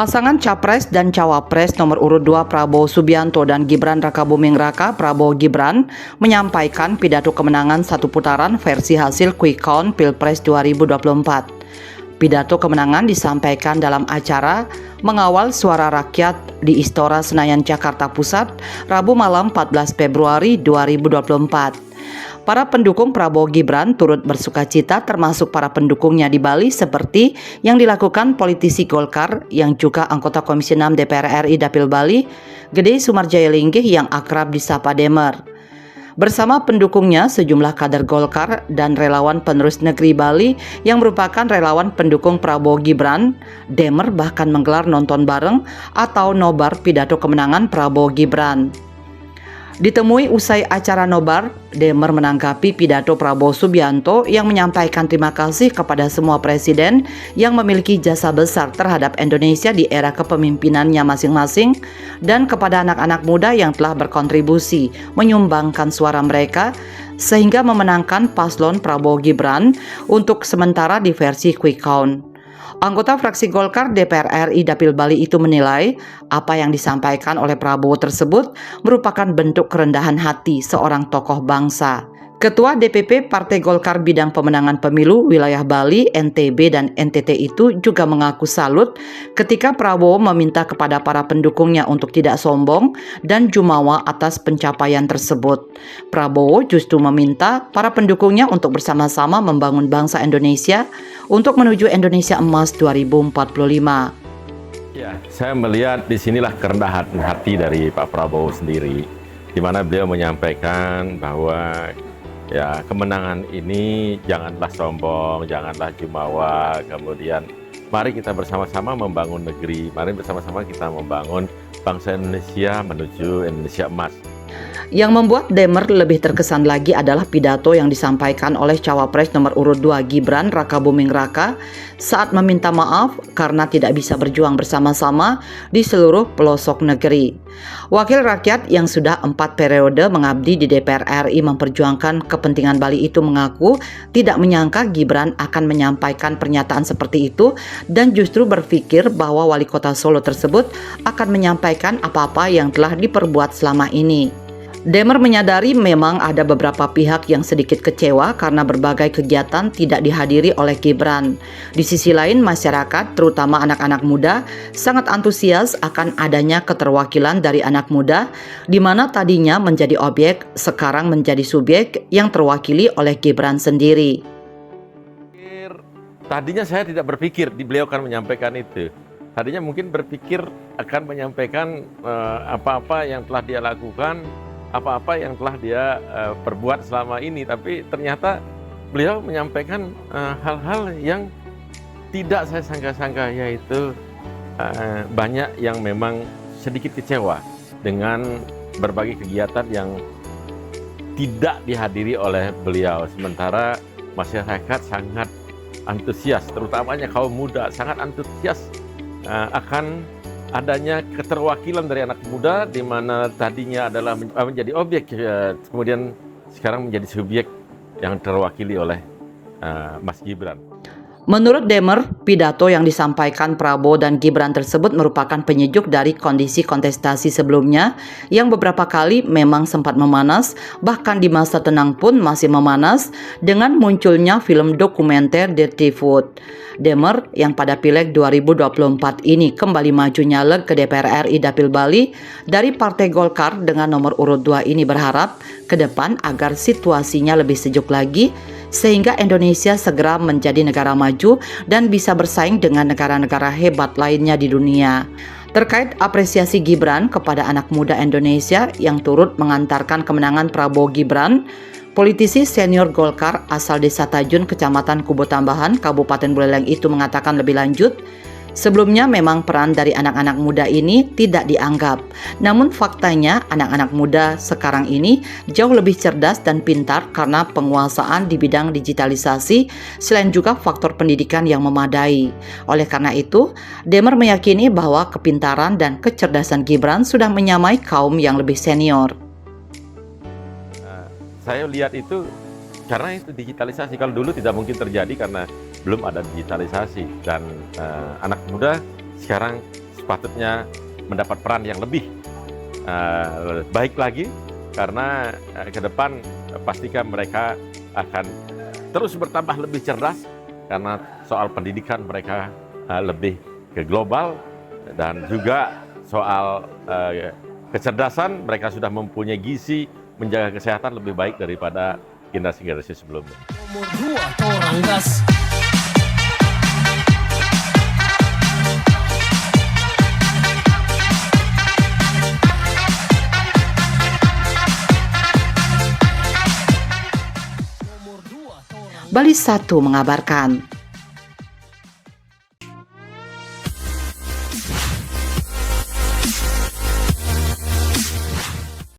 Pasangan Capres dan Cawapres nomor urut 2 Prabowo Subianto dan Gibran Rakabuming Raka Prabowo Gibran menyampaikan pidato kemenangan satu putaran versi hasil quick count Pilpres 2024. Pidato kemenangan disampaikan dalam acara Mengawal Suara Rakyat di Istora Senayan Jakarta Pusat, Rabu malam 14 Februari 2024. Para pendukung Prabowo Gibran turut bersukacita termasuk para pendukungnya di Bali seperti yang dilakukan politisi Golkar yang juga anggota Komisi 6 DPR RI Dapil Bali, Gede Sumarjaya Linggih yang akrab disapa Demer. Bersama pendukungnya sejumlah kader Golkar dan relawan penerus negeri Bali yang merupakan relawan pendukung Prabowo Gibran, Demer bahkan menggelar nonton bareng atau nobar pidato kemenangan Prabowo Gibran. Ditemui usai acara nobar, Demer menanggapi pidato Prabowo Subianto yang menyampaikan terima kasih kepada semua presiden yang memiliki jasa besar terhadap Indonesia di era kepemimpinannya masing-masing dan kepada anak-anak muda yang telah berkontribusi menyumbangkan suara mereka sehingga memenangkan paslon Prabowo Gibran untuk sementara di versi quick count. Anggota fraksi Golkar DPR RI Dapil Bali itu menilai apa yang disampaikan oleh Prabowo tersebut merupakan bentuk kerendahan hati seorang tokoh bangsa. Ketua DPP Partai Golkar bidang pemenangan pemilu wilayah Bali, NTB, dan NTT itu juga mengaku salut ketika Prabowo meminta kepada para pendukungnya untuk tidak sombong dan jumawa atas pencapaian tersebut. Prabowo justru meminta para pendukungnya untuk bersama-sama membangun bangsa Indonesia untuk menuju Indonesia Emas 2045. Ya, saya melihat disinilah kerendahan hati dari Pak Prabowo sendiri, di mana beliau menyampaikan bahwa ya, kemenangan ini janganlah sombong, janganlah jumawa, kemudian mari kita bersama-sama membangun negeri, mari bersama-sama kita membangun bangsa Indonesia menuju Indonesia Emas. Yang membuat Demer lebih terkesan lagi adalah pidato yang disampaikan oleh Cawapres nomor urut 2 Gibran Rakabuming Raka saat meminta maaf karena tidak bisa berjuang bersama-sama di seluruh pelosok negeri. Wakil rakyat yang sudah 4 periode mengabdi di DPR RI memperjuangkan kepentingan Bali itu mengaku tidak menyangka Gibran akan menyampaikan pernyataan seperti itu dan justru berpikir bahwa wali kota Solo tersebut akan menyampaikan apa-apa yang telah diperbuat selama ini. Demer menyadari memang ada beberapa pihak yang sedikit kecewa karena berbagai kegiatan tidak dihadiri oleh Gibran. Di sisi lain, masyarakat, terutama anak-anak muda, sangat antusias akan adanya keterwakilan dari anak muda, di mana tadinya menjadi objek, sekarang menjadi subjek yang terwakili oleh Gibran sendiri. Tadinya saya tidak berpikir beliau akan menyampaikan itu. Tadinya mungkin berpikir akan menyampaikan apa-apa yang telah dia lakukan, apa-apa yang telah dia perbuat selama ini, tapi ternyata beliau menyampaikan hal-hal yang tidak saya sangka-sangka, yaitu banyak yang memang sedikit kecewa dengan berbagai kegiatan yang tidak dihadiri oleh beliau, sementara masyarakat sangat antusias, terutamanya kaum muda sangat antusias akan adanya keterwakilan dari anak muda, di mana tadinya adalah menjadi objek, kemudian sekarang menjadi subjek yang terwakili oleh Mas Gibran. Menurut Demer, pidato yang disampaikan Prabowo dan Gibran tersebut merupakan penyejuk dari kondisi kontestasi sebelumnya yang beberapa kali memang sempat memanas, bahkan di masa tenang pun masih memanas dengan munculnya film dokumenter Dirty Food. Demer yang pada Pileg 2024 ini kembali maju nyalek ke DPR RI Dapil Bali dari Partai Golkar dengan nomor urut 2 ini berharap ke depan agar situasinya lebih sejuk lagi sehingga Indonesia segera menjadi negara maju dan bisa bersaing dengan negara-negara hebat lainnya di dunia. Terkait apresiasi Gibran kepada anak muda Indonesia yang turut mengantarkan kemenangan Prabowo Gibran, politisi senior Golkar asal Desa Tajun, Kecamatan Kubu Tambahan, Kabupaten Buleleng itu mengatakan lebih lanjut, sebelumnya memang peran dari anak-anak muda ini tidak dianggap. Namun faktanya anak-anak muda sekarang ini jauh lebih cerdas dan pintar karena penguasaan di bidang digitalisasi, selain juga faktor pendidikan yang memadai. Oleh karena itu, Demer meyakini bahwa kepintaran dan kecerdasan Gibran sudah menyamai kaum yang lebih senior. Saya lihat itu karena itu digitalisasi. Kalau dulu tidak mungkin terjadi karena belum ada digitalisasi, dan anak muda sekarang sepatutnya mendapat peran yang lebih baik lagi, karena ke depan pastikan mereka akan terus bertambah lebih cerdas, karena soal pendidikan mereka lebih ke global, dan juga soal kecerdasan mereka sudah mempunyai gizi menjaga kesehatan lebih baik daripada generasi-generasi sebelumnya. Nomor 2 Torang Gas. Bali 1 mengabarkan.